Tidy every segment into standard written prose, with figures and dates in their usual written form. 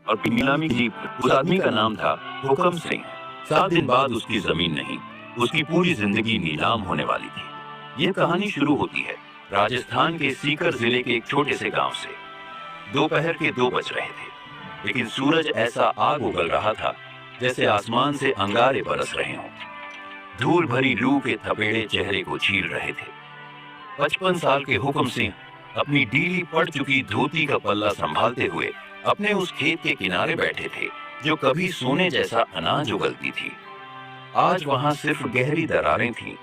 और नीलामी की उस आदमी का नाम था हुकम सिंह। 7 दिन बाद उसकी जमीन नहीं, उसकी पूरी जिंदगी नीलाम होने वाली थी। ये कहानी शुरू होती है राजस्थान के सीकर जिले के एक छोटे से गांव से। दोपहर के 2 बज रहे थे, लेकिन सूरज ऐसा आग उगल रहा था जैसे आसमान से अंगारे बरस रहे हों। धूल भरी लू के थपेड़े चेहरे को छील रहे थे। 55 साल के हुकम सिंह अपनी ढीली पड़ चुकी धोती का पल्ला संभालते हुए अपने उस खेत के किनारे बैठे थे जो कभी सोने जैसा अनाज उगलती थी। आज वहां सिर्फ गहरी दरारें थीं,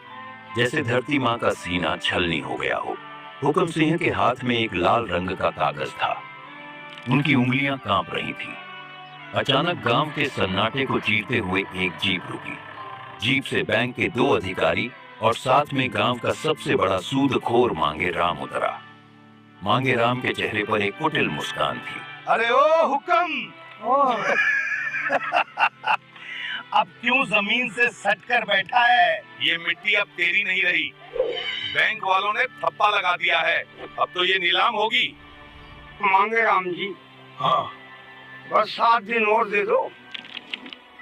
जैसे धरती माँ का सीना छलनी हो गया हो। हुकम सिंह के हाथ में एक लाल रंग का कागज था। उनकी उंगलियां कांप रही थीं। अचानक गांव के सन्नाटे को चीरते हुए एक जीप रुकी। जीप से बैंक के 2 अधिकारी और साथ में गांव का सबसे बड़ा सूदखोर मांगे राम उतरा। मांगे राम के चेहरे पर एक कुटिल मुस्कान थी। अरे ओ हुक्म, अब क्यों जमीन से सटकर बैठा है? ये मिट्टी अब तेरी नहीं रही। बैंक वालों ने थप्पा लगा दिया है, अब तो ये नीलाम होगी। मांगे राम जी, हाँ, बस 7 दिन और दे दो,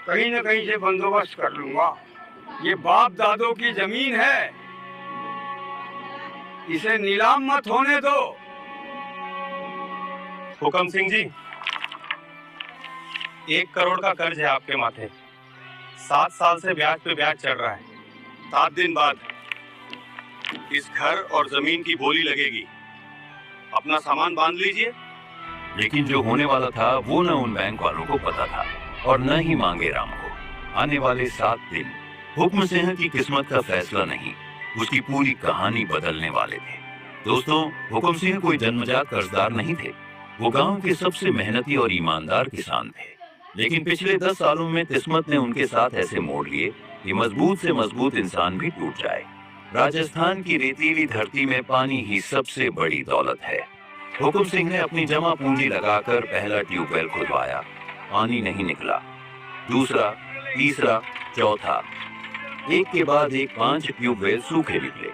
कहीं न कहीं से बंदोबस्त कर लूंगा। ये बाप दादों की जमीन है, इसे नीलाम मत होने दो। हुकम सिंह जी, 1 करोड़ का कर्ज है आपके माथे। 7 साल से ब्याज पे ब्याज चल रहा है। 7 दिन बाद इस घर और जमीन की बोली लगेगी। अपना सामान बांध लीजिए। लेकिन जो होने वाला था वो न उन बैंक वालों को पता था और न ही मांगे राम को। आने वाले 7 दिन हुक्म सिंह की किस्मत का फैसला नहीं, उसकी पूरी कहानी बदलने वाले थे। दोस्तों, हुक्म सिंह कोई जन्मजात कर्जदार नहीं थे। वो गांव के सबसे मेहनती और ईमानदार किसान थे। लेकिन पिछले 10 सालों में किस्मत ने उनके साथ ऐसे मोड़ लिए कि मजबूत से मजबूत इंसान भी टूट जाए। राजस्थान की रेतीली धरती में पानी ही सबसे बड़ी दौलत है। हुक्म सिंह ने अपनी जमा पूंजी लगाकर पहला ट्यूबवेल खुदवाया। पानी नहीं निकला। दूसरा, तीसरा, चौथा, एक के बाद एक 5 ट्यूबवेल सूखे निकले।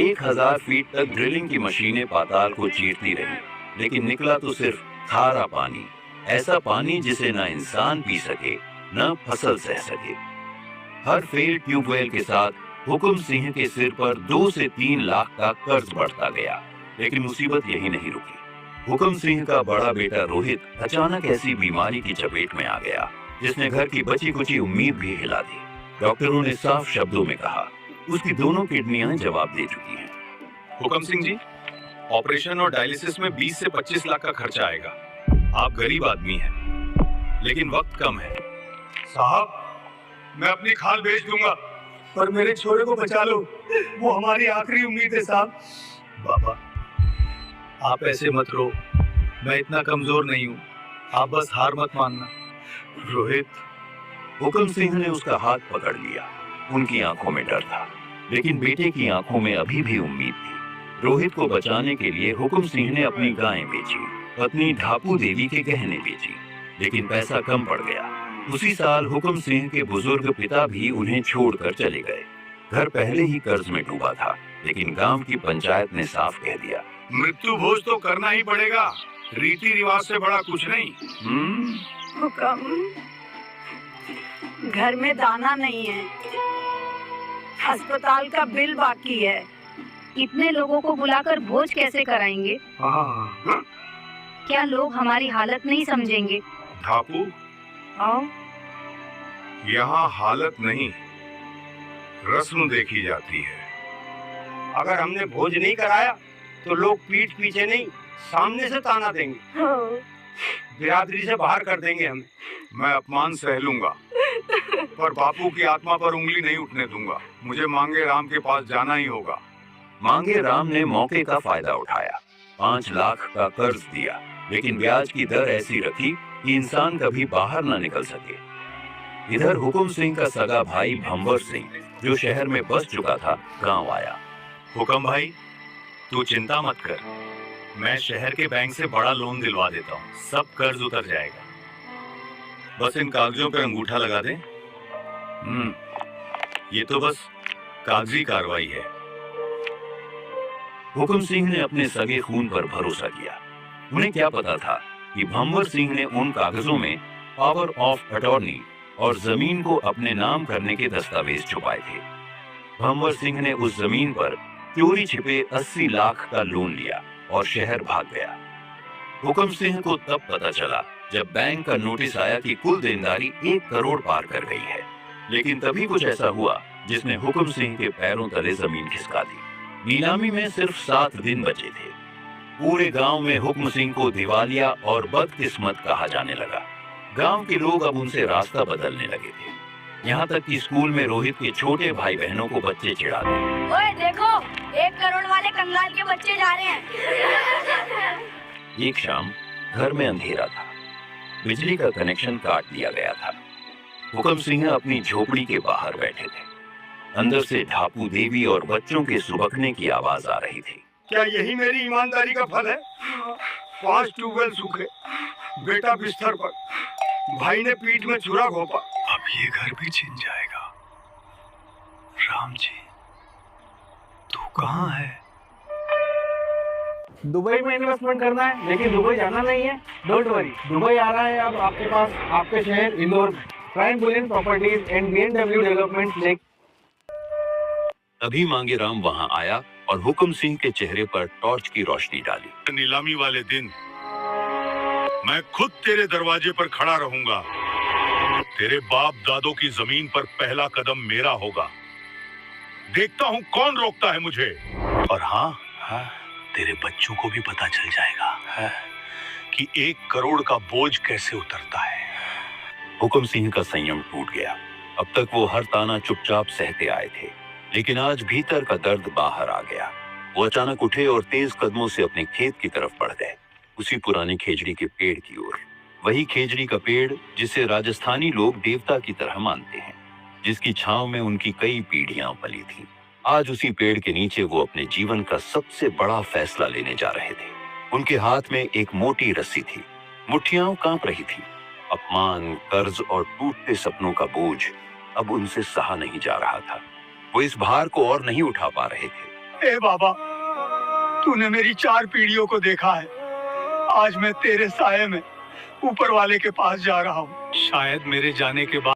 1000 फीट तक ड्रिलिंग की मशीनें पाताल को चीरती रही, लेकिन निकला तो सिर्फ खारा पानी। ऐसा पानी जिसे न इंसान पी सके, न फसल सह सके। हर फेल ट्यूबवेल के साथ हुक्म सिंह के सिर पर 2 से 3 लाख का कर्ज बढ़ता गया। लेकिन मुसीबत यही नहीं रुकी। हुक्म सिंह का बड़ा बेटा रोहित अचानक ऐसी बीमारी की चपेट में आ गया जिसने घर की बची कुची उम्मीद भी हिला दी। डॉक्टरों ने साफ शब्दों में कहा, उसकी दोनों किडनियां जवाब दे चुकी हैं। हुकम सिंह जी, ऑपरेशन और डायलिसिस में 20 से 25 लाख का खर्चा आएगा। आप गरीब आदमी हैं, लेकिन वक्त कम है। साहब, मैं अपनी खाल बेच दूंगा, पर मेरे छोरे को बचा लो, वो हमारी आखिरी उम्मीद है साहब। बाबा, आप ऐसे मत रो, मैं इतना कमजोर नहीं हूँ, आप बस हार मत मानना। रोहित। हुक्म सिंह ने उसका हाथ पकड़ लिया। उनकी आंखों में डर था, लेकिन बेटे की आंखों में अभी भी उम्मीद थी। रोहित को बचाने के लिए हुक्म सिंह ने अपनी गायें बेची, पत्नी ढापू देवी के गहने बेची, लेकिन पैसा कम पड़ गया। उसी साल हुक्म सिंह के बुजुर्ग पिता भी उन्हें छोड़कर चले गए। घर पहले ही कर्ज में डूबा था, लेकिन गांव की पंचायत ने साफ कह दिया, मृत्यु भोज तो करना ही पड़ेगा, रीति रिवाज से बड़ा कुछ नहीं। हुक्म, घर में दाना नहीं है, अस्पताल का बिल बाकी है, इतने लोगों को बुलाकर भोज कैसे कराएंगे? क्या लोग हमारी हालत नहीं समझेंगे? ढापू, आओ। यहाँ हालत नहीं, रस्म देखी जाती है। अगर हमने भोज नहीं कराया तो लोग पीठ पीछे नहीं, सामने से ताना देंगे, बिरादरी से बाहर कर देंगे हमें। मैं अपमान सह लूंगा, पर बापू की आत्मा पर उंगली नहीं उठने दूंगा। मुझे मांगे राम के पास जाना ही होगा। मांगे राम ने मौके का फायदा उठाया, 5 लाख का कर्ज दिया, लेकिन ब्याज की दर ऐसी रखी कि इंसान कभी बाहर न निकल सके। इधर हुक्म सिंह का सगा भाई भंवर सिंह, जो शहर में बस चुका था, गांव आया। हुक्म भाई, तू चिंता मत कर, मैं शहर के बैंक से बड़ा लोन दिलवा देता हूँ, सब कर्ज उतर जाएगा। बस इन कागजों पर अंगूठा लगा दे। ये तो बस कागजी कार्रवाई है। हुक्म सिंह ने अपने सगे खून पर भरोसा किया। उन्हें क्या पता था कि भंवर सिंह ने उन कागजों में पावर ऑफ अटॉर्नी और जमीन को अपने नाम करने के दस्तावेज छुपाए थे। भंवर सिंह ने उस जमीन पर चोरी छिपे 80 लाख का लोन लिया और शहर भाग गया। हुक्म सिंह को तब पता चला जब बैंक का नोटिस आया कि कुल देनदारी 1 करोड़ पार कर गई है। लेकिन तभी कुछ ऐसा हुआ जिसने हुक्म सिंह के पैरों तले जमीन खिसका दी। नीलामी में सिर्फ 7 दिन बचे थे। पूरे गांव में हुक्म सिंह को दिवालिया और बदकिस्मत कहा जाने लगा। गांव के लोग अब उनसे रास्ता बदलने लगे थे। यहाँ तक कि स्कूल में रोहित के छोटे भाई बहनों को बच्चे चिढ़ाते। ओए देखो, 1 करोड़ वाले कंगाल के बच्चे जा रहे हैं। एक शाम घर में अंधेरा था। बिजली का कनेक्शन काट दिया गया था। हुक्म सिंह अपनी झोपड़ी के बाहर बैठे थे। अंदर से ढापू देवी और बच्चों के सुबकने की आवाज आ रही थी। क्या यही मेरी ईमानदारी का फल है? 5 ट्यूबवेल सूखे, बेटा बिस्तर पर, भाई ने पीठ में छुरा घोंपा। अब ये घर भी छिन जाएगा। राम जी, तू कहाँ है? दुबई में इन्वेस्टमेंट करना है, लेकिन दुबई जाना नहीं है। डोंट वरी, दुबई आ रहा है अब आपके पास, आपके शहर इंदौर में। Prime Boolean properties and B&W development lake. अभी मांगे राम वहां आया और हुक्म सिंह के चेहरे पर टॉर्च की रोशनी डाली। नीलामी वाले दिन मैं खुद तेरे दरवाजे पर खड़ा रहूंगा। तेरे बाप दादों की जमीन पर पहला कदम मेरा होगा। देखता हूँ कौन रोकता है मुझे। और हाँ, तेरे बच्चों को भी पता चल जाएगा कि 1 करोड़ का बोझ कैसे उतरता है। हुक्म सिंह का संयम टूट गया। अब तक वो हर ताना चुपचाप सहते आए थे, लेकिन आज भीतर का दर्द बाहर आ गया। वो अचानक उठे और तेज कदमों से अपने खेत की तरफ बढ़ गए, उसी पुरानी खेजड़ी के पेड़ की ओर। वही खेजड़ी का पेड़ जिसे राजस्थानी लोग देवता की तरह मानते हैं, जिसकी छांव में उनकी कई पीढ़ियां पली थीं। आज उसी पेड़ के नीचे वो अपने जीवन का सबसे बड़ा फैसला लेने जा रहे थे। उनके हाथ में एक मोटी रस्सी थी, मुट्ठियां कांप रही थी। अपमान, कर्ज और टूटते सपनों का बोझ अब उनसे सहा नहीं जा रहा था। वो इस भार को और नहीं उठा पा रहे थे। ए बाबा, तूने मेरी 4 पीढ़ियों को देखा है। आज मैं तेरे साये में ऊपर वाले के पास जा रहा हूँ। शायद मेरे जाने के बाद